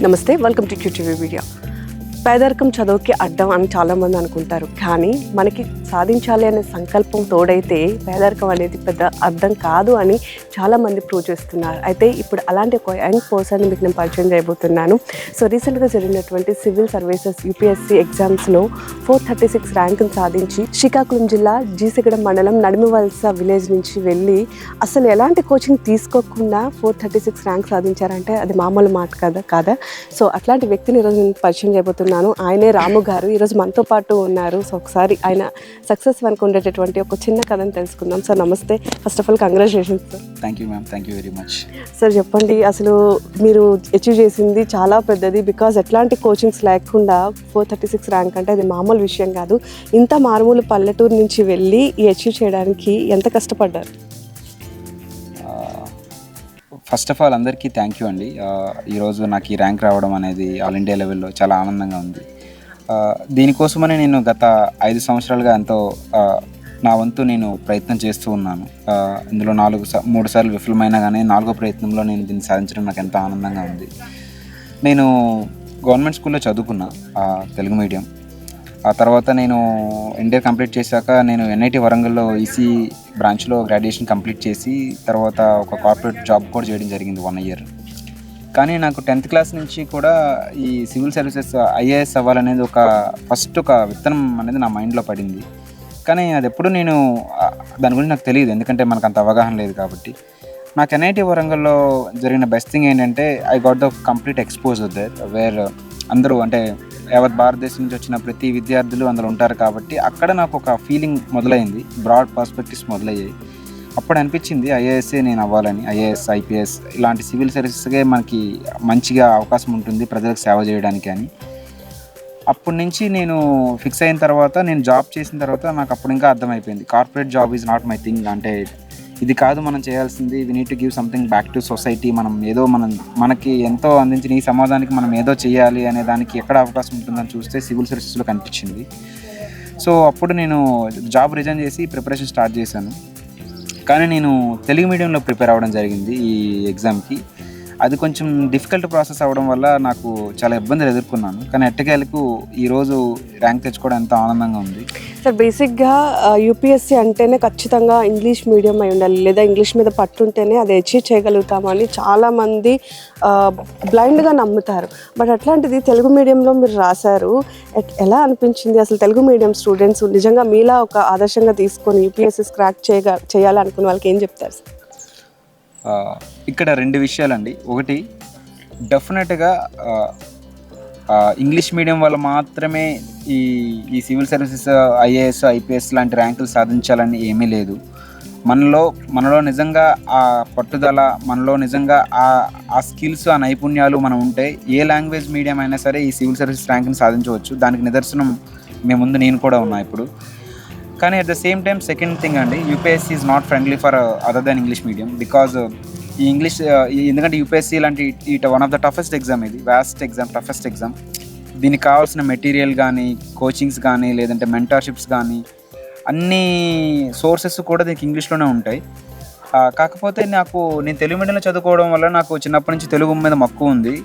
నమస్తే, welcome to QTV video. పేదరికం చదువుకి అడ్డం అని చాలామంది అనుకుంటారు, కానీ మనకి సాధించాలి అనే సంకల్పం తోడైతే పేదరికం అనేది పెద్ద అర్థం కాదు అని చాలామంది ప్రూవ్ చేస్తున్నారు. అయితే ఇప్పుడు అలాంటి ఒక యంగ్ పర్సన్ మీకు నేను పరిచయం చేయబోతున్నాను. సో రీసెంట్గా జరిగినటువంటి సివిల్ సర్వీసెస్ యూపీఎస్సీ ఎగ్జామ్స్లో 436 ర్యాంకును సాధించి శ్రీకాకుళం జిల్లా జీసిగడం మండలం నడిమివలస విలేజ్ నుంచి వెళ్ళి అసలు ఎలాంటి కోచింగ్ తీసుకోకుండా 436 ర్యాంక్ సాధించారంటే అది మామూలు మాట కాదా. సో అట్లాంటి వ్యక్తిని ఈరోజు నేను పరిచయం చేయబోతున్నాను. ఆయనే రాము గారు ఈరోజు మనతో పాటు ఉన్నారు. సో ఒకసారి ఆయన సక్సెస్ వెనక ఉండేటటువంటి ఒక చిన్న కథను తెలుసుకుందాం. సార్ నమస్తే, first of all congratulations sir. Thank you ma'am, thank you very much. Sir చెప్పండి, అసలు మీరు అచీవ్ చేసింది చాలా పెద్దది. బికాజ్ ఎట్లాంటి కోచింగ్స్ లేకుండా 436 ర్యాంక్ అంటే అది మామూలు విషయం కాదు. ఇంత మారుమూల పల్లెటూరు నుంచి వెళ్ళి ఈ అచీవ్ చేయడానికి ఎంత కష్టపడ్డారు? ఫస్ట్ ఆఫ్ ఆల్ అందరికీ థ్యాంక్ యూ అండి. ఈరోజు నాకు ఈ ర్యాంక్ రావడం అనేది ఆల్ ఇండియా లెవెల్లో చాలా ఆనందంగా ఉంది. దీనికోసమని నేను గత 5 సంవత్సరాలుగా ఎంతో నా వంతు నేను ప్రయత్నం చేస్తూ ఉన్నాను. ఇందులో 3 సార్లు విఫలమైనా కానీ 4వ ప్రయత్నంలో నేను దీన్ని సాధించడం నాకు ఎంతో ఆనందంగా ఉంది. నేను గవర్నమెంట్ స్కూల్లో చదువుకున్నా, తెలుగు మీడియం. ఆ తర్వాత నేను ఇంటర్ కంప్లీట్ చేశాక నేను ఎన్ఐటి వరంగల్లో ఈసీ బ్రాంచ్లో గ్రాడ్యుయేషన్ కంప్లీట్ చేసి తర్వాత ఒక కార్పొరేట్ జాబ్ కూడా చేయడం జరిగింది 1 ఇయర్. కానీ నాకు 10th క్లాస్ నుంచి కూడా ఈ సివిల్ సర్వీసెస్ ఐఏఎస్ అవ్వాలనేది ఫస్ట్ ఒక విత్తనం అనేది నా మైండ్లో పడింది. కానీ అది ఎప్పుడు నేను దాని గురించి నాకు తెలియదు, ఎందుకంటే మనకు అంత అవగాహన లేదు కాబట్టి. నాకు ఎన్ఐటి వరంగల్లో జరిగిన బెస్ట్ థింగ్ ఏంటంటే I got the complete exposure there, where అందరూ అంటే యావత్ భారతదేశం నుంచి వచ్చిన ప్రతి విద్యార్థులు అందులో ఉంటారు కాబట్టి అక్కడ నాకు ఒక ఫీలింగ్ మొదలైంది, బ్రాడ్ పర్స్పెక్టివ్స్ మొదలయ్యాయి. అప్పుడు అనిపించింది ఐఏఎస్ఏ నేను అవ్వాలని. ఐఏఎస్, ఐపీఎస్ ఇలాంటి సివిల్ సర్వీసెస్కే మనకి మంచిగా అవకాశం ఉంటుంది ప్రజలకు సేవ చేయడానికి అని. అప్పటి నుంచి నేను ఫిక్స్ అయిన తర్వాత నేను జాబ్ చేసిన తర్వాత నాకు అప్పుడు ఇంకా అర్థమైపోయింది, corporate job is not my thing. అంటే ఇది కాదు మనం చేయాల్సింది, we need to give something back to society. మనకి ఎంతో అందించిన ఈ సమాజానికి మనం ఏదో చేయాలి అనే దానికి ఎక్కడ అవకాశం ఉంటుందని చూస్తే సివిల్ సర్వీసెస్లో కనిపించింది. సో అప్పుడు నేను జాబ్ రిజైన్ చేసి ప్రిపరేషన్ స్టార్ట్ చేశాను. కానీ నేను తెలుగు మీడియంలో ప్రిపేర్ అవ్వడం జరిగింది ఈ ఎగ్జామ్కి. అది కొంచెం డిఫికల్ట్ ప్రాసెస్ అవ్వడం వల్ల నాకు చాలా ఇబ్బందులు ఎదుర్కొన్నాను. కానీ ఎట్టకేలకు ఈరోజు ర్యాంక్ తెచ్చుకోవడం ఎంతో ఆనందంగా ఉంది. సార్ బేసిక్గా యూపీఎస్సీ అంటేనే ఖచ్చితంగా ఇంగ్లీష్ మీడియం అయి ఉండాలి, లేదా ఇంగ్లీష్ మీద పట్టుంటేనే అది అచీవ్ చేయగలుగుతామని చాలామంది బ్లైండ్గా నమ్ముతారు. బట్ అట్లాంటిది తెలుగు మీడియంలో మీరు రాశారు, ఎలా అనిపించింది? అసలు తెలుగు మీడియం స్టూడెంట్స్ నిజంగా మీలా ఒక ఆదర్శంగా తీసుకొని యూపీఎస్సీ క్రాక్ చేయాలనుకున్న వాళ్ళకి ఏం చెప్తారు సార్? ఇక్కడ 2 విషయాలండి. ఒకటి, డెఫినెట్గా ఇంగ్లీష్ మీడియం వల్ల మాత్రమే ఈ సివిల్ సర్వీసెస్, ఐఏఎస్, ఐపీఎస్ లాంటి ర్యాంకులు సాధించాలని ఏమీ లేదు. మనలో నిజంగా ఆ పట్టుదల, మనలో నిజంగా ఆ స్కిల్స్, ఆ నైపుణ్యాలు మనం ఉంటే ఏ లాంగ్వేజ్ మీడియం అయినా సరే ఈ సివిల్ సర్వీసెస్ ర్యాంకుని సాధించవచ్చు. దానికి నిదర్శనం మీ ముందు నేను కూడా ఉన్నా ఇప్పుడు. కానీ at the same time second thing అండి, UPSC is not friendly for other than English medium. Because ఈ ఇంగ్లీష్ ఎందుకంటే యూపీఎస్సీ లాంటి one of the toughest exam, ఇది వ్యాస్ట్ ఎగ్జామ్, టఫెస్ట్ ఎగ్జామ్. దీనికి కావాల్సిన మెటీరియల్ కానీ, కోచింగ్స్ కానీ, లేదంటే మెంటర్షిప్స్ కానీ అన్ని సోర్సెస్ కూడా దీనికి ఇంగ్లీష్లోనే ఉంటాయి. కాకపోతే నేను తెలుగు మీడియంలో చదువుకోవడం వల్ల నాకు చిన్నప్పటి నుంచి తెలుగు మీద మక్కువ ఉంది.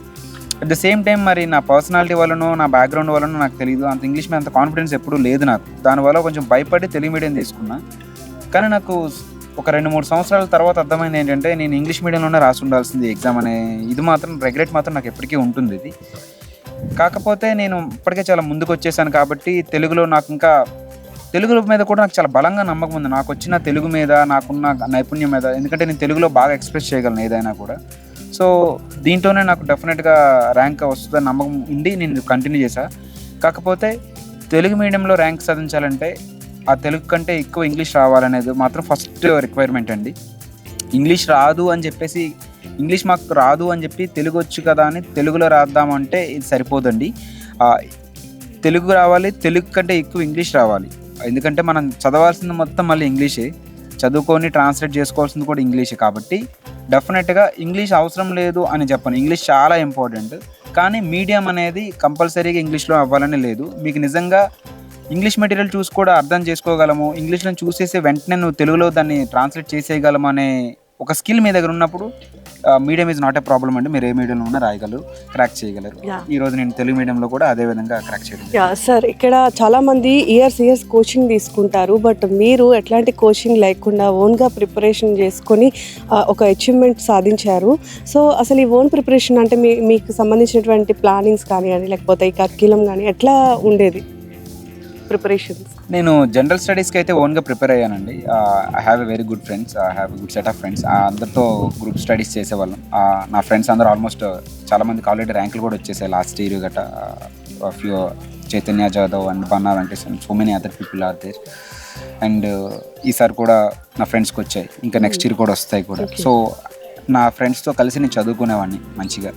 అట్ ద సేమ్ టైం మరి నా పర్సనాలిటీ వల్లనో నా బ్యాక్గ్రౌండ్ వల్లనో నాకు తెలియదు, అంత ఇంగ్లీష్ మీద అంత కాన్ఫిడెన్స్ ఎప్పుడూ లేదు నాకు. దానివల్ల కొంచెం భయపడి తెలుగు మీడియం తీసుకున్నా. కానీ నాకు ఒక 2-3 సంవత్సరాల తర్వాత అర్థమైంది ఏంటంటే నేను ఇంగ్లీష్ మీడియంలోనే రాసి ఉండాల్సింది ఎగ్జామ్ అనే ఇది మాత్రం రెగ్రెట్ మాత్రం నాకు ఎప్పటికీ ఉంటుంది ఇది. కాకపోతే నేను ఇప్పటికే చాలా ముందుకు వచ్చేసాను కాబట్టి తెలుగు మీద కూడా నాకు చాలా బలంగా నమ్మకం ఉంది. నాకు వచ్చిన తెలుగు మీద, నాకున్న నైపుణ్యం మీద, ఎందుకంటే నేను తెలుగులో బాగా ఎక్స్ప్రెస్ చేయగలను ఏదైనా కూడా. సో దీంట్లోనే నాకు డెఫినెట్గా ర్యాంక్ వస్తుందని నమ్మకం ఉండి నేను కంటిన్యూ చేశాను. కాకపోతే తెలుగు మీడియంలో ర్యాంక్ సాధించాలంటే ఆ తెలుగు కంటే ఎక్కువ ఇంగ్లీష్ రావాలనేది మాత్రం ఫస్ట్ రిక్వైర్మెంట్ అండి. ఇంగ్లీష్ రాదు అని చెప్పేసి, ఇంగ్లీష్ మాకు రాదు అని చెప్పి తెలుగు వచ్చు కదా అని తెలుగులో రాద్దామంటే ఇది సరిపోదండి. తెలుగు రావాలి, తెలుగు కంటే ఎక్కువ ఇంగ్లీష్ రావాలి. ఎందుకంటే మనం చదవాల్సింది మొత్తం మళ్ళీ ఇంగ్లీషే, చదువుకొని ట్రాన్స్లేట్ చేసుకోవాల్సింది కూడా ఇంగ్లీషే. కాబట్టి డెఫినెట్గా ఇంగ్లీష్ అవసరం లేదు అని చెప్పను, ఇంగ్లీష్ చాలా ఇంపార్టెంట్. కానీ మీడియం అనేది కంపల్సరీగా ఇంగ్లీష్లో అవ్వాలని లేదు. మీకు నిజంగా ఇంగ్లీష్ మెటీరియల్ చూసి కూడా అర్థం చేసుకోగలము, ఇంగ్లీష్లో చూసేసి వెంటనే నువ్వు తెలుగులో దాన్ని ట్రాన్స్లేట్ చేసేయగలము అనే ఒక స్కిల్ మీ దగ్గర ఉన్నప్పుడు medium is not a problem అండి. మీరు ఏ మీడియంలో ఉన్నా రాయగలరు, క్రాక్ చేయగలరు. ఈరోజు నేను తెలుగు మీడియంలో కూడా అదే విధంగా క్రాక్ చేయడం. సార్, ఇక్కడ చాలా మంది ఇయర్స్ కోచింగ్ తీసుకుంటారు, బట్ మీరు ఎట్లాంటి కోచింగ్ లేకుండా ఓన్గా ప్రిపరేషన్ చేసుకొని ఒక అచీవ్మెంట్ సాధించారు. సో అసలు ఈ ఓన్ ప్రిపరేషన్ అంటే మీకు సంబంధించినటువంటి ప్లానింగ్స్ కానివ్వండి, లేకపోతే ఈ కరిక్యులం కానీ ఎట్లా ఉండేది ప్రిపరేషన్స్? నేను జనరల్ స్టడీస్కి అయితే ఓన్గా ప్రిపేర్ అయ్యానండి. I have a very good friends, I have a good set of friends. అందరితో గ్రూప్ స్టడీస్ చేసేవాళ్ళం. నా ఫ్రెండ్స్ అందరూ ఆల్మోస్ట్ చాలామందికి ఆల్రెడీ ర్యాంకులు కూడా వచ్చేసాయి లాస్ట్ ఇయర్ గట్రా. Few Chaitanya Jadhav and Banna Venkatesh and so many other people are there. And ఈసారి కూడా నా ఫ్రెండ్స్కి వచ్చాయి, ఇంకా నెక్స్ట్ ఇయర్ కూడా వస్తాయి కూడా. సో నా ఫ్రెండ్స్తో కలిసి నేను చదువుకునేవాడిని మంచిగా.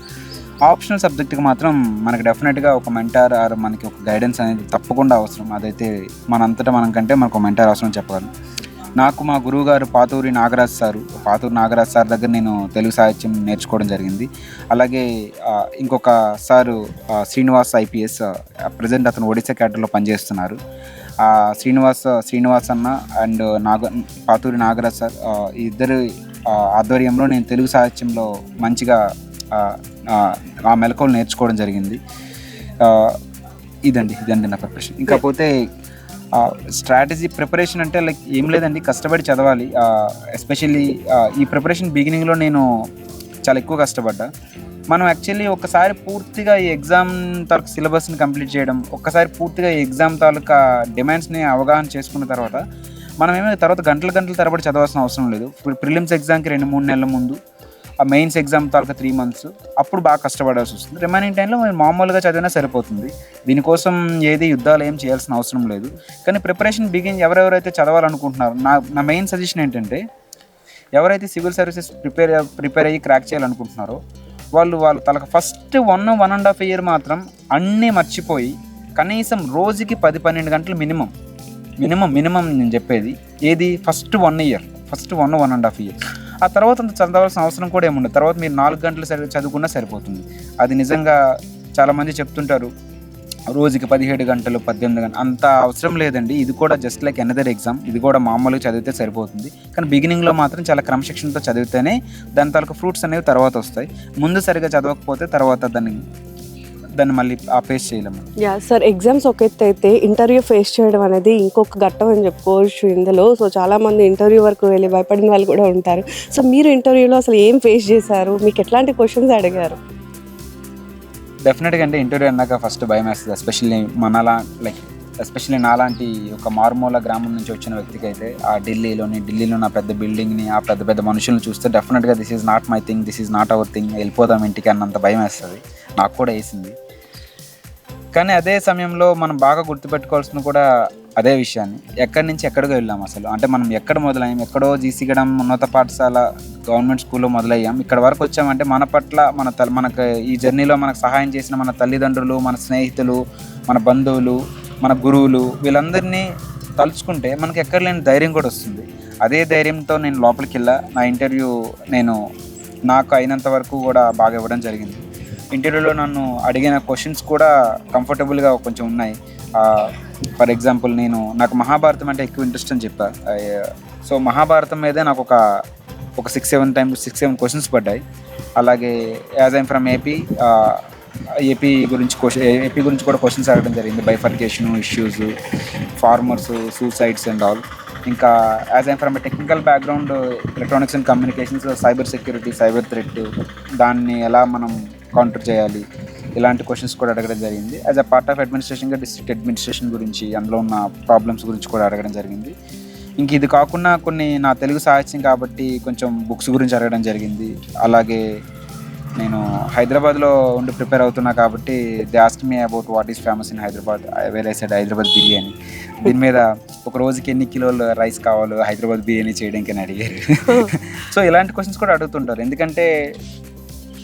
ఆప్షనల్ సబ్జెక్ట్కి మాత్రం మనకి డెఫినెట్గా ఒక మెంటార్ ఆర్ మనకి ఒక గైడెన్స్ అనేది తప్పకుండా అవసరం. అదైతే మనంతటా మనం కంటే మనకు ఒక మెంటార్ అవసరం చెప్పగలను. నాకు మా గురువు గారు పాతూరి నాగరాజ్ సార్ దగ్గర నేను తెలుగు సాహిత్యం నేర్చుకోవడం జరిగింది. అలాగే ఇంకొక సారు శ్రీనివాస్ ఐపీఎస్, ప్రజెంట్ అతను ఒడిశా క్యాడర్లో పనిచేస్తున్నారు. శ్రీనివాస్ అన్న అండ్ పాతూరి నాగరాజ్ సార్, ఈ ఇద్దరు ఆధ్వర్యంలో నేను తెలుగు సాహిత్యంలో మంచిగా ఆ మెలకువలు నేర్చుకోవడం జరిగింది. ఇదండి నా ప్రిపరేషన్. ఇంకపోతే స్ట్రాటజీ ప్రిపరేషన్ అంటే లైక్ ఏం లేదండి, కష్టపడి చదవాలి. ఎస్పెషల్లీ ఈ ప్రిపరేషన్ బిగినింగ్లో నేను చాలా ఎక్కువ కష్టపడ్డా. మనం యాక్చువల్లీ ఒకసారి పూర్తిగా ఈ ఎగ్జామ్ తాలూకు సిలబస్ని కంప్లీట్ చేయడం, ఒక్కసారి పూర్తిగా ఈ ఎగ్జామ్ తాలూకా డిమాండ్స్ని అవగాహన చేసుకున్న తర్వాత మనం ఏమైనా తర్వాత గంటల తరబడి చదవాల్సిన అవసరం లేదు. ఇప్పుడు ప్రిలిమ్స్ ఎగ్జామ్కి 2-3 నెలల ముందు, ఆ మెయిన్స్ ఎగ్జామ్ తాలూకా 3 months, అప్పుడు బాగా కష్టపడాల్సి వస్తుంది. రిమైనింగ్ టైంలో మీరు మామూలుగా చదివినా సరిపోతుంది. దీనికోసం ఏది యుద్ధాలు ఏం చేయాల్సిన అవసరం లేదు. కానీ ప్రిపరేషన్ ఎవరెవరైతే చదవాలనుకుంటున్నారో నా మెయిన్ సజెషన్ ఏంటంటే, ఎవరైతే సివిల్ సర్వీసెస్ ప్రిపేర్ అయ్యి క్రాక్ చేయాలనుకుంటున్నారో వాళ్ళు తనకు ఫస్ట్ 1.5 year మాత్రం అన్నీ మర్చిపోయి కనీసం రోజుకి 10-12 గంటలు మినిమం నేను చెప్పేది ఏది, ఫస్ట్ 1 year, ఫస్ట్ 1.5 year. ఆ తర్వాత అంత చదవాల్సిన అవసరం కూడా ఏముండదు. తర్వాత మీరు 4 గంటలు చదువుకున్నా సరిపోతుంది. అది నిజంగా చాలామంది చెప్తుంటారు రోజుకి 17 గంటలు 18 గంటలు, అంత అవసరం లేదండి. ఇది కూడా జస్ట్ లైక్ ఎనదర్ ఎగ్జామ్, ఇది కూడా మామూలుగా చదివితే సరిపోతుంది. కానీ బిగినింగ్లో మాత్రం చాలా క్రమశిక్షణతో చదివితేనే దాని తాలూకు ఫ్రూట్స్ అనేవి తర్వాత వస్తాయి. ముందు సరిగా చదవకపోతే తర్వాత దాన్ని మళ్ళీ ఫేస్ చేయలేము. సార్, ఎగ్జామ్స్ ఒక ఎత్తు అయితే ఇంటర్వ్యూ ఫేస్ చేయడం అనేది ఇంకొక ఘట్టం అని చెప్పుకోవచ్చు ఇందులో. సో చాలామంది ఇంటర్వ్యూ వరకు వెళ్ళి భయపడిన వాళ్ళు కూడా ఉంటారు. సో మీరు ఇంటర్వ్యూలో అసలు ఏం ఫేస్ చేశారు, మీకు ఎట్లాంటి క్వశ్చన్స్ అడిగారు? డెఫినెట్గా అంటే ఇంటర్వ్యూ అన్నాక ఫస్ట్ భయం వేస్తుంది. ఎస్పెషల్లీ నాలాంటి ఒక మారుమూల గ్రామం నుంచి వచ్చిన వ్యక్తికి అయితే ఆ ఢిల్లీలో నా పెద్ద బిల్డింగ్ని, ఆ పెద్ద మనుషులను చూస్తే డెఫినెట్గా this is not my thing, this is not our thing, వెళ్ళిపోదాం ఇంటికి అన్నంత భయం వేస్తుంది. నాకు కూడా వేసింది. కానీ అదే సమయంలో మనం బాగా గుర్తుపెట్టుకోవాల్సిన కూడా అదే విషయాన్ని, ఎక్కడి నుంచి ఎక్కడికో వెళ్ళాం అసలు. అంటే మనం ఎక్కడ మొదలయ్యాం, ఎక్కడో జీసీగడం ఉన్నత పాఠశాల గవర్నమెంట్ స్కూల్లో మొదలయ్యాం. ఇక్కడ వరకు వచ్చామంటే మన పట్ల మనకు ఈ జర్నీలో మనకు సహాయం చేసిన మన తల్లిదండ్రులు, మన స్నేహితులు, మన బంధువులు, మన గురువులు, వీళ్ళందరినీ తలుచుకుంటే మనకి ఎక్కడ లేని ధైర్యం కూడా వస్తుంది. అదే ధైర్యంతో నేను లోపలికి వెళ్ళా. నా ఇంటర్వ్యూ నాకు అయినంత వరకు కూడా బాగా ఇవ్వడం జరిగింది. ఇంటర్వ్యూలో నన్ను అడిగిన క్వశ్చన్స్ కూడా కంఫర్టబుల్గా కొంచెం ఉన్నాయి. ఫర్ ఎగ్జాంపుల్, నాకు మహాభారతం అంటే ఎక్కువ ఇంట్రెస్ట్ అని చెప్పా. సో మహాభారతం మీదే నాకు ఒక 6-7 క్వశ్చన్స్ పడ్డాయి. అలాగే యాజ్ ఐమ్ ఫ్రమ్ ఏపీ గురించి కూడా క్వశ్చన్స్ అడగడం జరిగింది. Bifurcation issues, farmers, suicides and all. ఇంకా as I'm from technical background, electronics and communications, cyber security, cyber threat, దాన్ని ఎలా మనం కౌంటర్ చేయాలి, ఇలాంటి క్వశ్చన్స్ కూడా అడగడం జరిగింది. యాజ్ అ పార్ట్ ఆఫ్ అడ్మినిస్ట్రేషన్గా డిస్ట్రిక్ట్ అడ్మినిస్ట్రేషన్ గురించి, అందులో ఉన్న ప్రాబ్లమ్స్ గురించి కూడా అడగడం జరిగింది. ఇంక ఇది కాకుండా కొన్ని నా తెలుగు సాహిత్యం కాబట్టి కొంచెం బుక్స్ గురించి అడగడం జరిగింది. అలాగే నేను హైదరాబాద్లో ఉండి ప్రిపేర్ అవుతున్నా కాబట్టి they asked me about what is famous in Hyderabad, where I said Hyderabad biryani. దీని మీద ఒక రోజుకి ఎన్ని కిలోలు రైస్ కావాలో హైదరాబాద్ బిర్యానీ చేయడానికి అని అడిగారు. సో ఇలాంటి క్వశ్చన్స్ కూడా అడుగుతుంటారు. ఎందుకంటే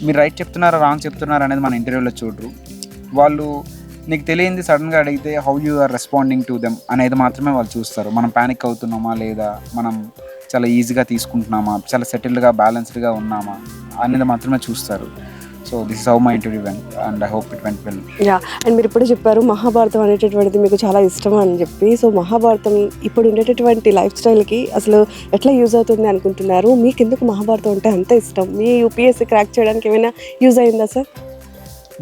మీరు రైట్ చెప్తున్నారా రాంగ్ చెప్తున్నారా అనేది మన ఇంటర్వ్యూలో చూడరు. వాళ్ళు నీకు తెలియంది సడన్గా అడిగితే how you are responding to them అనేది మాత్రమే వాళ్ళు చూస్తారు. మనం ప్యానిక్ అవుతున్నామా లేదా, మనం చాలా ఈజీగా తీసుకుంటున్నామా, చాలా సెటిల్డ్గా బ్యాలెన్స్డ్గా ఉన్నామా అనేది మాత్రమే చూస్తారు. So this is how my interview went and I hope it went well. Yeah, and మీరు ఇప్పుడు చెప్పారు మహాభారతం అనేటటువంటిది మీకు చాలా ఇష్టం అని చెప్పి. సో మహాభారతం ఇప్పుడు ఉండేటటువంటి లైఫ్ స్టైల్కి అసలు ఎట్లా యూజ్ అవుతుంది అనుకుంటున్నారు? మీకు ఎందుకు మహాభారతం అంటే అంత ఇష్టం? మీ యూపీఎస్సీ క్రాక్ చేయడానికి ఏమైనా యూజ్ అయిందా సార్?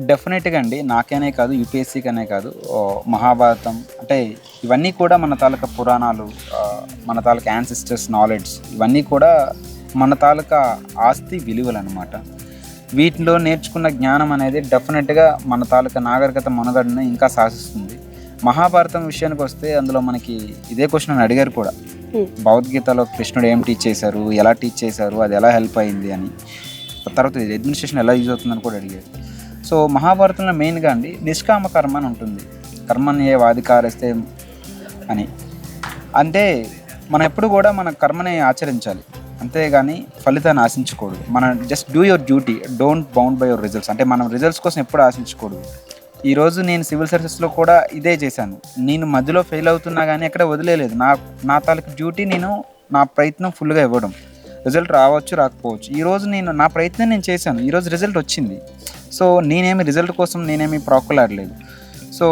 డెఫినెట్గా అండి, నాకేనే కాదు యూపీఎస్సీకనే కాదు, మహాభారతం అంటే ఇవన్నీ కూడా మన తాలూకా పురాణాలు, మన తాలూకా యాన్సిస్టర్స్ నాలెడ్జ్, ఇవన్నీ కూడా మన తాలూకా ఆస్తి విలువలు అనమాట. వీటిలో నేర్చుకున్న జ్ఞానం అనేది డెఫినెట్గా మన తాలూకా నాగరికత మనుగడను ఇంకా సాధిస్తుంది. మహాభారతం విషయానికి వస్తే అందులో మనకి ఇదే క్వశ్చన్ అడిగారు కూడా, భగవద్గీతలో కృష్ణుడు ఏం టీచ్ చేశారు, ఎలా టీచ్ చేశారు, అది ఎలా హెల్ప్ అయింది అని, తర్వాత ఇది అడ్మినిస్ట్రేషన్ ఎలా యూజ్ అవుతుందని కూడా అడిగారు. సో మహాభారతంలో మెయిన్గా అండి నిష్కామ కర్మ అని ఉంటుంది, కర్మని వాధికారస్తే అని. అంటే మనం ఎప్పుడు కూడా మన కర్మని ఆచరించాలి, అంతేగాని ఫలితాన్ని ఆశించకూడదు. మనం just do your duty, don't bound by your results. అంటే మనం రిజల్ట్స్ కోసం ఎప్పుడు ఆశించకూడదు. ఈరోజు నేను సివిల్ సర్వీసెస్లో కూడా ఇదే చేశాను. నేను మధ్యలో ఫెయిల్ అవుతున్నా కానీ ఎక్కడ వదిలేదు. నా తాలూకు డ్యూటీ నేను నా ప్రయత్నం ఫుల్గా ఇవ్వడం. రిజల్ట్ రావచ్చు రాకపోవచ్చు, ఈరోజు నేను నా ప్రయత్నం నేను చేశాను, ఈరోజు రిజల్ట్ వచ్చింది. సో నేనేమి రిజల్ట్ కోసం నేనేమి ప్రాకులాడలేదు. సో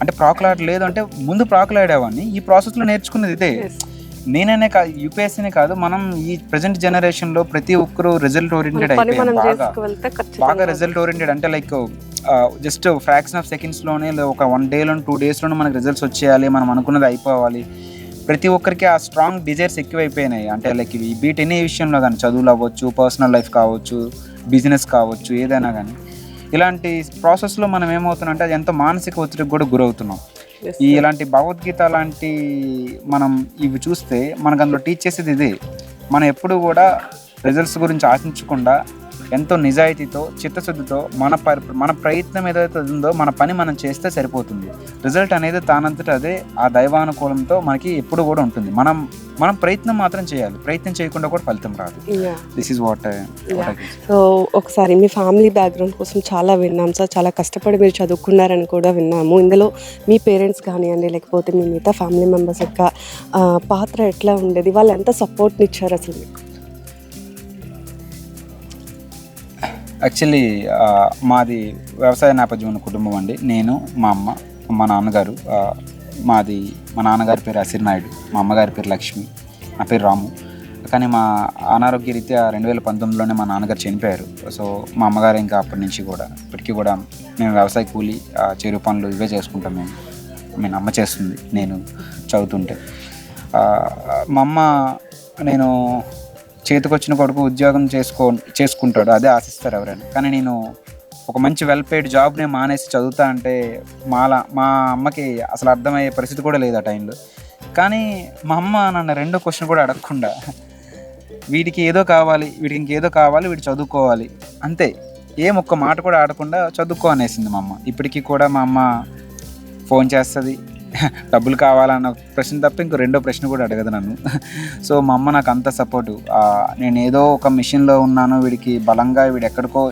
అంటే ప్రాకులాడలేదు అంటే ముందు ప్రాకులాడేవాడిని, ఈ ప్రాసెస్లో నేర్చుకున్నది ఇదే. నేననే కాదు, యూపీఎస్సీనే కాదు, మనం ఈ ప్రజెంట్ జనరేషన్లో ప్రతి ఒక్కరు రిజల్ట్ ఓరియంటెడ్ అయిపోయాం. బాగా రిజల్ట్ ఓరియంటెడ్ అంటే లైక్ జస్ట్ ఫ్రాక్షన్ ఆఫ్ సెకండ్స్లోనే, ఒక 1 డేలో 2 డేస్లోనే మనకు రిజల్ట్స్ వచ్చేయాలి, మనం అనుకున్నది అయిపోవాలి. ప్రతి ఒక్కరికి ఆ స్ట్రాంగ్ డిజైర్స్ ఎక్కువైపోయినాయి. అంటే లైక్ ఇవి బీట్ ఎనీ విషయంలో కానీ, చదువులు అవ్వచ్చు, పర్సనల్ లైఫ్ కావచ్చు, బిజినెస్ కావచ్చు, ఏదైనా కానీ. ఇలాంటి ప్రాసెస్లో మనం ఏమవుతున్నాం అంటే అది ఎంతో మానసిక ఒత్తిడికి కూడా గురవుతున్నాం. ఇలాంటి భగవద్గీత లాంటి మనం ఇవి చూస్తే మనకు అందులో టీచ్ చేసేది ఇదే. మనం ఎప్పుడు కూడా రిజల్ట్స్ గురించి ఆశించకుండా ఎంతో నిజాయితీతో, చిత్తశుద్ధితో మన ప్రయత్నం ఏదైతే ఉందో మన పని మనం చేస్తే సరిపోతుంది. రిజల్ట్ అనేది తానంతట అదే ఆ దైవానుకూలంతో మనకి ఎప్పుడు కూడా ఉంటుంది. మనం ప్రయత్నం మాత్రం చేయాలి, ప్రయత్నం చేయకుండా కూడా ఫలితం రాదు. This is what. సో ఒకసారి మీ ఫ్యామిలీ బ్యాక్గ్రౌండ్ కోసం చాలా విన్నాం సార్, చాలా కష్టపడి మీరు చదువుకున్నారని కూడా విన్నాము. ఇందులో మీ పేరెంట్స్ కానివ్వండి, లేకపోతే మీ మిగతా ఫ్యామిలీ మెంబర్స్ యొక్క పాత్ర ఎట్లా ఉండేది, వాళ్ళు ఎంత సపోర్ట్ని ఇచ్చారు అసలు మీకు? యాక్చువల్లీ మాది వ్యవసాయ నేపథ్యం ఉన్న కుటుంబం అండి. నేను, మా అమ్మ, మా నాన్నగారు. మా నాన్నగారి పేరు అసిర్ నాయుడు, మా అమ్మగారి పేరు లక్ష్మి, నా పేరు రాము. కానీ మా అనారోగ్య రీత్యా 2019లోనే మా నాన్నగారు చనిపోయారు. సో మా అమ్మగారు ఇంకా అప్పటి నుంచి కూడా ఇప్పటికీ కూడా మేము వ్యవసాయ కూలి, చెరువు పనులు ఇవే చేసుకుంటాం. మేము అమ్మ చేస్తుంది, నేను చదువుతుంటే. మా అమ్మ నేను చేతికొచ్చిన కొడుకు ఉద్యోగం చేసుకుంటాడు, అదే ఆశిస్తారు ఎవరైనా. కానీ నేను ఒక మంచి వెల్ పెయిడ్ జాబ్ని మానేసి చదువుతా అంటే మా అమ్మకి అసలు అర్థమయ్యే పరిస్థితి కూడా లేదు ఆ టైంలో. కానీ మా అమ్మ నన్ను రెండో క్వశ్చన్ కూడా అడగకుండా, వీడికి ఏదో కావాలి, వీడికి ఇంకేదో కావాలి, వీడు చదువుకోవాలి, అంతే, ఒక్క మాట కూడా ఆడకుండా చదువుకో అనేసింది మా అమ్మ. ఇప్పటికీ కూడా మా అమ్మ ఫోన్ చేస్తుంది, డబ్బులు కావాలన్న ప్రశ్న తప్ప ఇంకో రెండో ప్రశ్న కూడా అడగదు నన్ను. సో మా అమ్మ నాకు అంత సపోర్టు. నేను ఏదో ఒక మిషన్లో ఉన్నాను, వీడికి బలంగా వీడు ఎక్కడికో,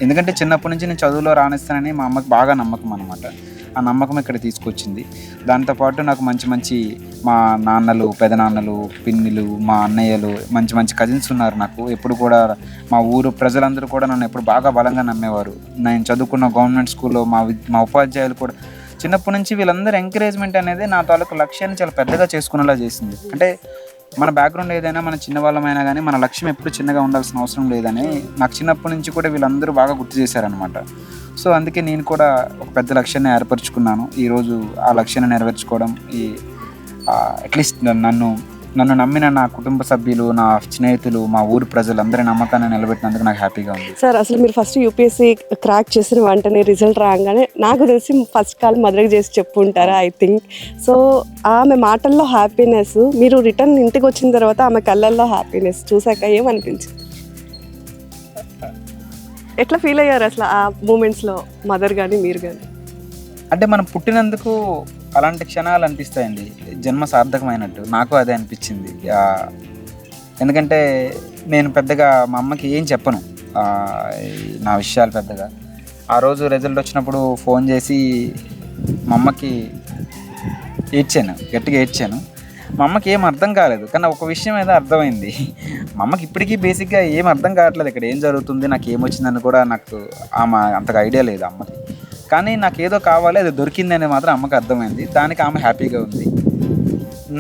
ఎందుకంటే చిన్నప్పటి నుంచి నేను చదువులో రాణిస్తానని మా అమ్మకి బాగా నమ్మకం అనమాట. ఆ నమ్మకం ఇక్కడ తీసుకొచ్చింది. దాంతోపాటు నాకు మంచి మా నాన్నలు, పెదనాన్నలు, పిన్నిలు, మా అన్నయ్యలు, మంచి కజిన్స్ ఉన్నారు నాకు. ఎప్పుడు కూడా మా ఊరు ప్రజలందరూ కూడా నన్ను ఎప్పుడు బాగా బలంగా నమ్మేవారు. నేను చదువుకున్న గవర్నమెంట్ స్కూల్లో మా ఉపాధ్యాయులు కూడా చిన్నప్పటి నుంచి వీళ్ళందరూ ఎంకరేజ్మెంట్ అనేది నా తాలూకు లక్ష్యాన్ని చాలా పెద్దగా చేసుకునేలా చేసింది. అంటే మన బ్యాక్గ్రౌండ్ ఏదైనా, మన చిన్నవాళ్ళమైనా కానీ మన లక్ష్యం ఎప్పుడు చిన్నగా ఉండాల్సిన అవసరం లేదని నాకు చిన్నప్పటి నుంచి కూడా వీళ్ళందరూ బాగా గుర్తు చేశారనమాట. సో అందుకే నేను కూడా ఒక పెద్ద లక్ష్యాన్ని ఏర్పరచుకున్నాను. ఈరోజు ఆ లక్ష్యాన్ని నెరవేర్చుకోవడం, అట్లీస్ట్ నన్ను నమ్మిన నా కుటుంబ సభ్యులు, నా స్నేహితులు, మా ఊరు ప్రజలందరి నమ్మకాన్ని నిలబెట్టినందుకు నాకు హ్యాపీగా ఉంది. సార్ అసలు మీరు ఫస్ట్ యూపీఎస్సీ క్రాక్ చేసిన వెంటనే రిజల్ట్ రాగానే నాకు తెలిసి ఫస్ట్ కాల్ మదర్కి చేసి చెప్పుంటారా ఐ థింక్. సో ఆమె మాటల్లో హ్యాపీనెస్, మీరు రిటర్న్ ఇంటికి వచ్చిన తర్వాత ఆమె కళ్ళల్లో హ్యాపీనెస్ చూసాక ఏమనిపించింది? ఎట్లా ఫీల్ అయ్యారు అసలు ఆ మూమెంట్స్లో మదర్ కానీ మీరు కానీ? అంటే మనం పుట్టినందుకు అలాంటి క్షణాలు అనిపిస్తాయండి, జన్మ సార్థకమైనట్టు. నాకు అదే అనిపించింది. ఎందుకంటే నేను పెద్దగా మా అమ్మకి ఏం చెప్పను నా విషయాలు పెద్దగా. ఆ రోజు రిజల్ట్ వచ్చినప్పుడు ఫోన్ చేసి మా అమ్మకి గట్టిగా ఏడ్చాను. మా అమ్మకి ఏం అర్థం కాలేదు, కానీ ఒక విషయం ఏదో అర్థమైంది. మా అమ్మకి ఇప్పటికీ బేసిక్గా ఏం అర్థం కావట్లేదు, ఇక్కడ ఏం జరుగుతుంది, నాకు ఏమొచ్చిందని కూడా నాకు ఆమె అంతగా ఐడియా లేదు అమ్మకి. కానీ నాకు ఏదో కావాలి, అది దొరికింది అనేది మాత్రం అమ్మకి అర్థమైంది. దానికి ఆమె హ్యాపీగా ఉంది.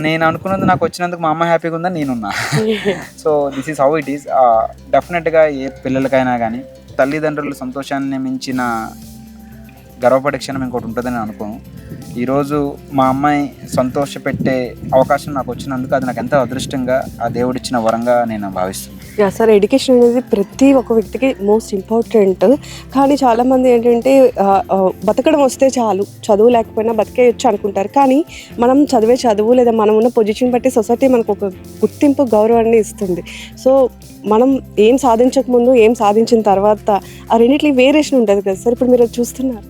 నేను అనుకున్నది నాకు వచ్చినందుకు మా అమ్మ హ్యాపీగా ఉందని నేనున్నా. So this is how it is. డెఫినెట్గా ఏ పిల్లలకైనా కానీ తల్లిదండ్రుల సంతోషాన్ని మించిన గర్వపడే క్షణం ఇంకోటి ఉంటుందని నేను అనుకోను. ఈరోజు మా అమ్మాయి సంతోషపెట్టే అవకాశం నాకు వచ్చినందుకు అది నాకు ఎంతో అదృష్టంగా, ఆ దేవుడిచ్చిన వరంగా నేను భావిస్తున్నాను. యా సార్, ఎడ్యుకేషన్ అనేది ప్రతి ఒక్క వ్యక్తికి మోస్ట్ ఇంపార్టెంట్. కానీ చాలామంది ఏంటంటే బతకడం వస్తే చాలు, చదువు లేకపోయినా బతికేయచ్చు అనుకుంటారు. కానీ మనం చదివే చదువు లేదా మనం ఉన్న పొజిషన్ బట్టి సొసైటీ మనకు ఒక గుర్తింపు, గౌరవాన్ని ఇస్తుంది. సో మనం ఏం సాధించకముందు, ఏం సాధించిన తర్వాత ఆ రెండిట్లీ వేరియేషన్ ఉంటుంది కదా సార్. ఇప్పుడు మీరు అది చూస్తున్నారు.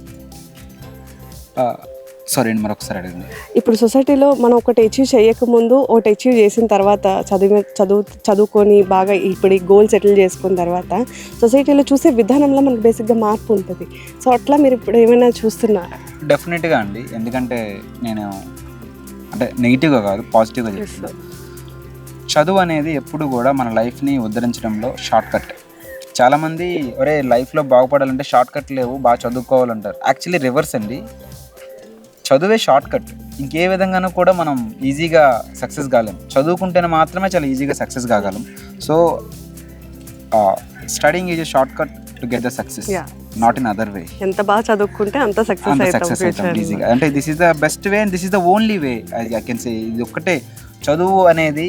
సారీ అండి, మరొకసారి అడిగింది. ఇప్పుడు సొసైటీలో మనం ఒకటి అచీవ్ చేయకముందు, ఒకటి అచీవ్ చేసిన తర్వాత, చదువుకొని బాగా ఇప్పుడు ఈ గోల్ సెటిల్ చేసుకున్న తర్వాత సొసైటీలో చూసే విధానంలో మనకు బేసిక్గా మార్పు ఉంటుంది. సో అట్లా మీరు ఇప్పుడు ఏమైనా చూస్తున్నారా? డెఫినెట్గా అండి, ఎందుకంటే నేను అంటే నెగిటివ్గా కాదు, పాజిటివ్గా చెప్తున్నాను. చదువు అనేది ఎప్పుడు కూడా మన లైఫ్ని ఉద్ధరించడంలో షార్ట్ కట్. చాలామంది ఒరే లైఫ్లో బాగుపడాలంటే షార్ట్ కట్ లేవు, బాగా చదువుకోవాలంటారు. యాక్చువల్లీ రివర్స్ అండి, చదువే షార్ట్ కట్. ఇంకే విధంగానూ కూడా మనం ఈజీగా సక్సెస్ కాలేం, చదువుకుంటేనే మాత్రమే చాలా ఈజీగా సక్సెస్ కాగలం. So studying is a short cut to get the success, not in other way. ఎంత బాగా చదువుకుంటే అంత సక్సెస్ అవుతాం ఈజీగా. అంటే this is the best way and this is the only way I can say. ఇది ఒక్కటే, చదువు అనేది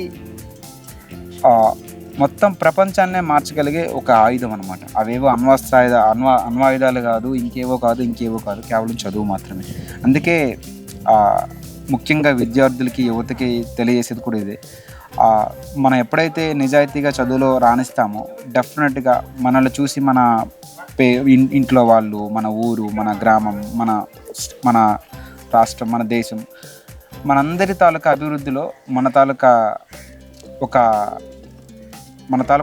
మొత్తం ప్రపంచాన్నే మార్చగలిగే ఒక ఆయుధం అనమాట. అవేవో అణ్వాయుధాలు కాదు, ఇంకేవో కాదు, కేవలం చదువు మాత్రమే. అందుకే ముఖ్యంగా విద్యార్థులకి, యువతకి తెలియజేసేది కూడా ఇదే. మనం ఎప్పుడైతే నిజాయితీగా చదువులో రాణిస్తామో డెఫినెట్గా మనల్ని చూసి మన ఇంట్లో వాళ్ళు, మన ఊరు, మన గ్రామం, మన రాష్ట్రం, మన దేశం, మనందరి తాలూకా అభివృద్ధిలో మన తాలూకా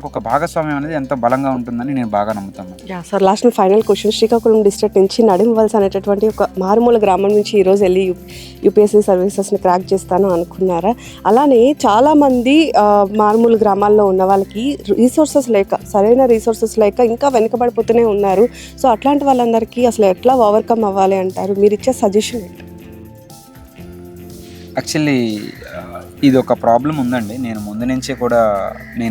ఒక భాగస్వామ్యం అనేది ఎంతో బలంగా ఉంటుందని నేను బాగా నమ్ముతాను. Sir, last final question. Srikakulam district నుంచి నడిమవలస అనేటటువంటి ఒక మారుమూల గ్రామం నుంచి ఈరోజు వెళ్ళి యూపీఎస్సీ సర్వీసెస్ని క్రాక్ చేస్తాను అనుకున్నారా? అలానే చాలామంది మారుమూల గ్రామాల్లో ఉన్న వాళ్ళకి సరైన రీసోర్సెస్ లేక ఇంకా వెనుకబడిపోతూనే ఉన్నారు. సో అట్లాంటి వాళ్ళందరికీ అసలు ఎట్లా ఓవర్కమ్ అవ్వాలి అంటారు? మీరు ఇచ్చే సజెషన్ ఏంటి? యాక్చువల్లీ ఇది ఒక ప్రాబ్లం ఉందండి. నేను ముందు నుంచే కూడా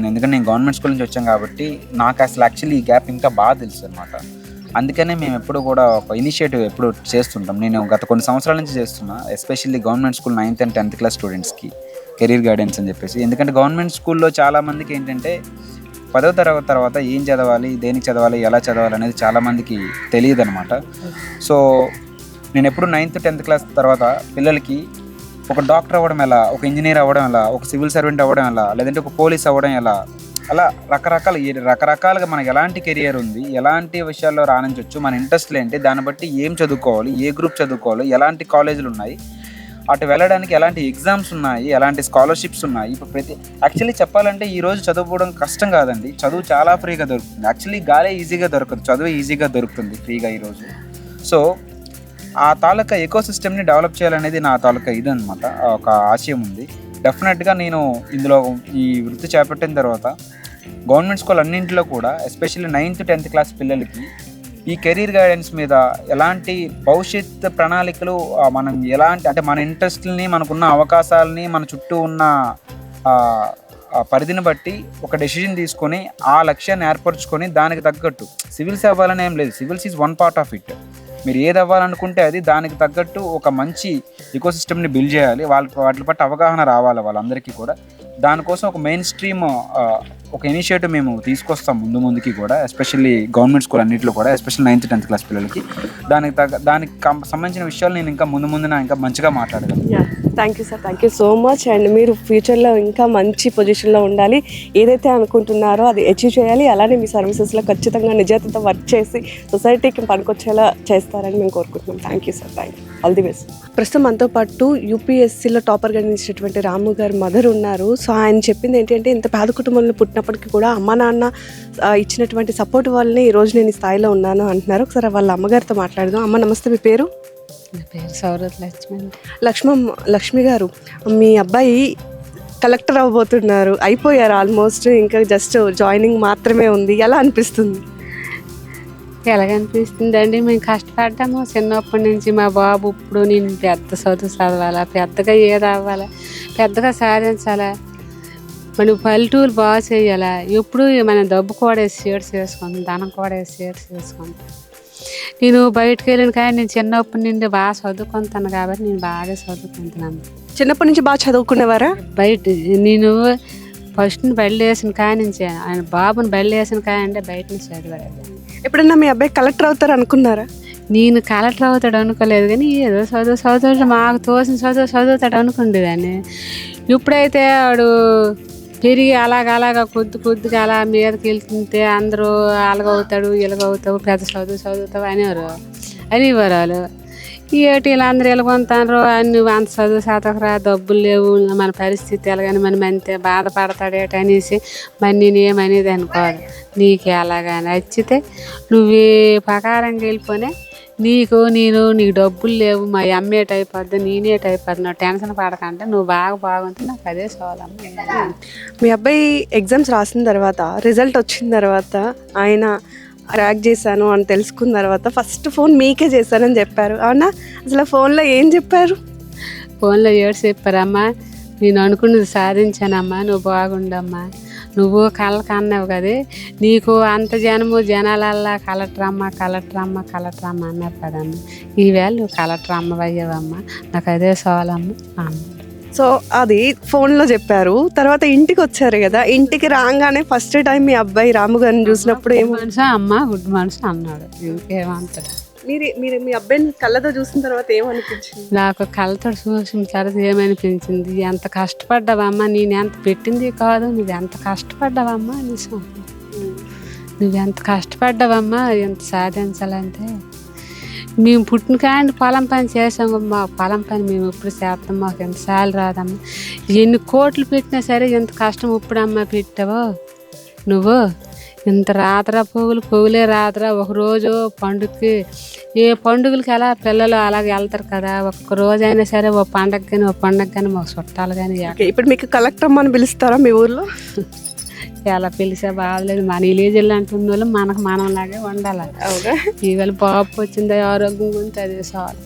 ఎందుకంటే నేను గవర్నమెంట్ స్కూల్ నుంచి వచ్చాను కాబట్టి నాకు అసలు యాక్చువల్లీ ఈ గ్యాప్ ఇంకా బాగా తెలుసు అనమాట. అందుకనే మేము ఎప్పుడు కూడా ఒక ఇనిషియేటివ్ ఎప్పుడు చేస్తుంటాం. నేను గత కొన్ని సంవత్సరాల నుంచి చేస్తున్నా, especially government school 9th and 10th class స్టూడెంట్స్కి కెరీర్ గైడెన్స్ అని చెప్పేసి. ఎందుకంటే గవర్నమెంట్ స్కూల్లో చాలామందికి ఏంటంటే 10వ తరగతి తర్వాత ఏం చదవాలి, దేనికి చదవాలి, ఎలా చదవాలి అనేది చాలామందికి తెలియదు అనమాట. సో నేను ఎప్పుడు 9th, 10th క్లాస్ తర్వాత పిల్లలకి ఒక డాక్టర్ అవ్వడం ఎలా, ఒక ఇంజనీర్ అవ్వడం ఎలా, ఒక సివిల్ సర్వెంట్ అవ్వడం ఎలా, లేదంటే ఒక పోలీస్ అవ్వడం ఎలా, అలా రకరకాలుగా మనకి ఎలాంటి కెరియర్ ఉంది, ఎలాంటి విషయాల్లో రాణించవచ్చు, మన ఇంట్రెస్ట్లు ఏంటి, దాన్ని బట్టి ఏం చదువుకోవాలి, ఏ గ్రూప్ చదువుకోవాలి, ఎలాంటి కాలేజీలు ఉన్నాయి, అటు వెళ్ళడానికి ఎలాంటి ఎగ్జామ్స్ ఉన్నాయి, ఎలాంటి స్కాలర్షిప్స్ ఉన్నాయి. ఇప్పుడు యాక్చువల్లీ చెప్పాలంటే ఈరోజు చదువుకోవడం కష్టం కాదండి, చదువు చాలా ఫ్రీగా దొరుకుతుంది. యాక్చువల్లీ గాలే ఈజీగా దొరకదు, చదువు ఈజీగా దొరుకుతుంది ఫ్రీగా ఈరోజు. సో ఆ తాలూకా ఎకోసిస్టమ్ని డెవలప్ చేయాలనేది నా తాలూకా ఇదనమాట, ఒక ఆశయం ఉంది. డెఫినెట్గా నేను ఇందులో ఈ వృత్తి చేపట్టిన తర్వాత గవర్నమెంట్ స్కూల్ అన్నింటిలో కూడా ఎస్పెషల్లీ 9th, 10th క్లాస్ పిల్లలకి ఈ కెరీర్ గైడెన్స్ మీద ఎలాంటి భవిష్యత్ ప్రణాళికలు, మనం ఎలాంటి అంటే మన ఇంట్రెస్ట్ని, మనకున్న అవకాశాలని, మన చుట్టూ ఉన్న పరిధిని బట్టి ఒక డెసిషన్ తీసుకొని ఆ లక్ష్యాన్ని ఏర్పరచుకొని దానికి తగ్గట్టు సివిల్స్ అవ్వాలని ఏం లేదు, civils is one part of it. మీరు ఏది అవ్వాలనుకుంటే అది దానికి తగ్గట్టు ఒక మంచి ఎకోసిస్టమ్ని బిల్డ్ చేయాలి. వాటి పట్ల అవగాహన రావాలి వాళ్ళందరికీ కూడా. దానికోసం ఒక మెయిన్ స్ట్రీమ్ ఒక ఇనిషియేటివ్ మేము తీసుకొస్తాం ముందుకి కూడా, ఎస్పెషల్లీ గవర్నమెంట్ స్కూల్ అన్నింటిలో కూడా, ఎస్పెషల్లీ 9th, 10th క్లాస్ పిల్లలకి. దానికి సంబంధించిన విషయాలు నేను ఇంకా ముందు ఇంకా మంచిగా మాట్లాడగలను. Thank you sir, thank you so much. And మీరు ఫ్యూచర్లో ఇంకా మంచి పొజిషన్లో ఉండాలి, ఏదైతే అనుకుంటున్నారో అది అచీవ్ చేయాలి. అలానే మీ సర్వీసెస్లో ఖచ్చితంగా నిజాయితీతో వర్క్ చేసి సొసైటీకి పనికొచ్చేలా చేస్తారని మేము కోరుకుంటున్నాం. Thank you sir, thank you, all the best. ప్రస్తుతం మనతో పాటు యూపీఎస్సీలో టాపర్గా నిలిచినటువంటి రాము గారు మదర్ ఉన్నారు. సో ఆయన చెప్పింది ఏంటంటే, ఇంత పేద కుటుంబంలో పుట్టినప్పటికీ కూడా అమ్మ నాన్న ఇచ్చినటువంటి సపోర్ట్ వల్లనే ఈరోజు నేను ఈ స్థాయిలో ఉన్నాను అంటున్నారు. ఒకసారి వాళ్ళ అమ్మగారితో మాట్లాడదాం. అమ్మ నమస్తే, మీ పేరు? నా పేరు సౌరత్ లక్ష్మి అండి. లక్ష్మి గారు, మీ అబ్బాయి కలెక్టర్ అవ్వబోతున్నారు, అయిపోయారు ఆల్మోస్ట్, ఇంకా జస్ట్ జాయినింగ్ మాత్రమే ఉంది. ఎలా అనిపిస్తుంది? ఎలాగనిపిస్తుంది అండి, మేము కష్టపడ్డాము చిన్నప్పటి నుంచి. మా బాబు ఇప్పుడు నేను పెద్ద చదువు చదవాలా, పెద్దగా ఏది అవ్వాలా, పెద్దగా సాధించాలా, మనం పల్లెటూరు బాగా చేయాలా. ఎప్పుడు మనం డబ్బు కూడా షేర్స్ చేసుకుంటాం, ధనం కూడా షేర్స్ చేసుకుంటాం. నేను బయటకు వెళ్ళిన కానీ నేను చిన్నప్పటి నుండి బాగా చదువుకుంటాను కాబట్టి నేను బాగా చదువుకుంటున్నాను. చిన్నప్పటి నుంచి బాగా చదువుకునేవారా? బయట నేను ఫస్ట్ని బయలు వేసిన కాడి నుంచి, ఆయన బాబుని బయలు వేసిన కాడి అంటే బయట నుంచి చదివాడు. ఎప్పుడన్నా మీ అబ్బాయి కలెక్టర్ అవుతారు అనుకున్నారా? నేను కలెక్టర్ అవుతాడు అనుకోలేదు, కానీ ఏదో చదువుతాడు, మాకు తోసిన చదువుతాడు అనుకుండేదాన్ని. ఇప్పుడైతే వాడు పెరిగి అలాగా కొద్దిగా అలా మీదకి వెళ్తుంటే అందరూ అలాగవుతాడు, ఇలాగవుతావు, పెద్ద చదువుతావు అనేవారు వాళ్ళు. ఏటి వీళ్ళందరూ వెళ్ళుకుంటారు, నువ్వు అంత చదవకరా, డబ్బులు లేవు, మన పరిస్థితి ఎలాగని మనం అంతే బాధపడతాడేట అనేసి మరి నేనేమనేది అనుకోదు. నీకు ఎలాగా నచ్చితే నువ్వే ప్రకారంగా వెళ్ళిపోనే, నీకు డబ్బులు లేవు, మా అమ్మేట్ అయిపోద్ది, నేనేట్ అయిపోద్ది, నువ్వు టెన్షన్ పడకంటే నువ్వు బాగుంటే నాకు అదే చాలమ్మ. మీ అబ్బాయి ఎగ్జామ్స్ రాసిన తర్వాత, రిజల్ట్ వచ్చిన తర్వాత, ఆయన ర్యాక్ చేశాను అని తెలుసుకున్న తర్వాత ఫస్ట్ ఫోన్ మీకే చేశానని చెప్పారు, అవునా? అసలు ఫోన్లో ఏం చెప్పారు? ఫోన్లో ఏడు చెప్పారమ్మా, నేను అనుకున్నది సాధించానమ్మా, నువ్వు బాగుండమ్మా, నువ్వు కళ్ళకు అన్నావు కదా, నీకు అంత జనాలల్లా కలెక్టర్ అమ్మ అన్నారు కదమ్మా, ఈవేళ నువ్వు కలెక్టర్ అమ్మ అయ్యావమ్మా, నాకు అదే చాలమ్మ అమ్మ. సో అది ఫోన్లో చెప్పారు. తర్వాత ఇంటికి వచ్చారు కదా, ఇంటికి రాగానే ఫస్ట్ టైం మీ అబ్బాయి రాము గారిని చూసినప్పుడు ఏమో మనిషి అమ్మ గుడ్ మనిషి అన్నాడు, ఇంకేమంటాడు. మీరు మీ అబ్బాయిని కళ్ళతో చూసిన తర్వాత ఏమనిపించింది? నాకు కళ్ళతో చూసిన తర్వాత ఏమనిపించింది, ఎంత కష్టపడ్డావమ్మా, నేను ఎంత పెట్టింది కాదు, నువ్వు ఎంత కష్టపడ్డావమ్మా అనేసి. నువ్వెంత కష్టపడ్డావమ్మా ఎంత సాధించాలంటే. మేము పుట్టిన కానీ పొలం పని చేసాము, మా పొలం పని మేము ఎప్పుడు చేస్తాం, మాకు ఎంత సాలు రాదమ్మా, ఎన్ని కోట్లు పెట్టినా సరే ఎంత కష్టం ఇప్పుడమ్మా పెట్టావో నువ్వు. ఇంత పొగులే రాత్ర ఒకరోజు పండుగకి, ఏ పండుగలకి అలా పిల్లలు అలాగే వెళ్తారు కదా, ఒక్క రోజు అయినా సరే ఓ పండగ కానీ మాకు చుట్టాలు కానీ. ఇప్పుడు మీకు కలెక్టర్ అమ్మని పిలుస్తారా మీ ఊర్లో? ఎలా పిలిచే బాధలేదు, మన విలేజ్లో అంటున్న వాళ్ళు మనలాగే ఉండాలి. అవునా? ఈవేళ బాబు వచ్చింది, ఆరోగ్యంగా ఉంటే అదే చాలు.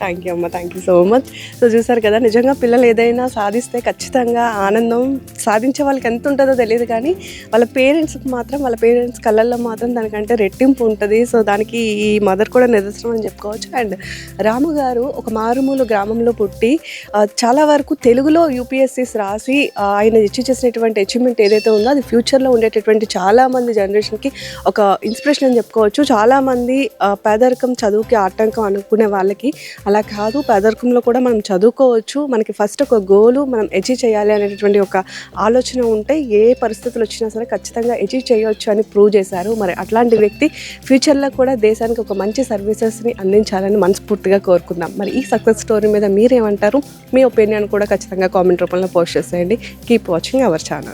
థ్యాంక్ యూ అమ్మ, thank you so much. So చూసారు కదా, నిజంగా పిల్లలు ఏదైనా సాధిస్తే ఖచ్చితంగా ఆనందం సాధించే వాళ్ళకి ఎంత ఉంటుందో తెలియదు, కానీ వాళ్ళ పేరెంట్స్కి మాత్రం, వాళ్ళ పేరెంట్స్ కళ్ళల్లో మాత్రం దానికంటే రెట్టింపు ఉంటుంది. సో దానికి ఈ మదర్ కూడా నిదర్శనం అని చెప్పుకోవచ్చు. అండ్ రాము గారు ఒక మారుమూల గ్రామంలో పుట్టి చాలా వరకు తెలుగులో యూపీఎస్సీస్ రాసి ఆయన అచీవ్ చేసినటువంటి అచీవ్మెంట్ ఏదైతే ఉందో అది ఫ్యూచర్లో ఉండేటటువంటి చాలామంది జనరేషన్కి ఒక ఇన్స్పిరేషన్ అని చెప్పుకోవచ్చు. చాలామంది పేదరికం చదువుకి ఆటంకం అనుకునే వాళ్ళకి అలా కాదు, పేదరికంలో కూడా మనం చదువుకోవచ్చు, మనకి ఫస్ట్ ఒక గోలు మనం అచీవ్ చేయాలి అనేటటువంటి ఒక ఆలోచన ఉంటే ఏ పరిస్థితులు వచ్చినా సరే ఖచ్చితంగా అచీవ్ చేయవచ్చు అని ప్రూవ్ చేశారు. మరి అట్లాంటి వ్యక్తి ఫ్యూచర్లో కూడా దేశానికి ఒక మంచి సర్వీసెస్ని అందించాలని మనస్ఫూర్తిగా కోరుకుందాం. మరి ఈ సక్సెస్ స్టోరీ మీద మీరేమంటారు? మీ ఒపీనియన్ కూడా ఖచ్చితంగా కామెంట్ రూపంలో పోస్ట్ చేసేయండి. Keep watching our channel.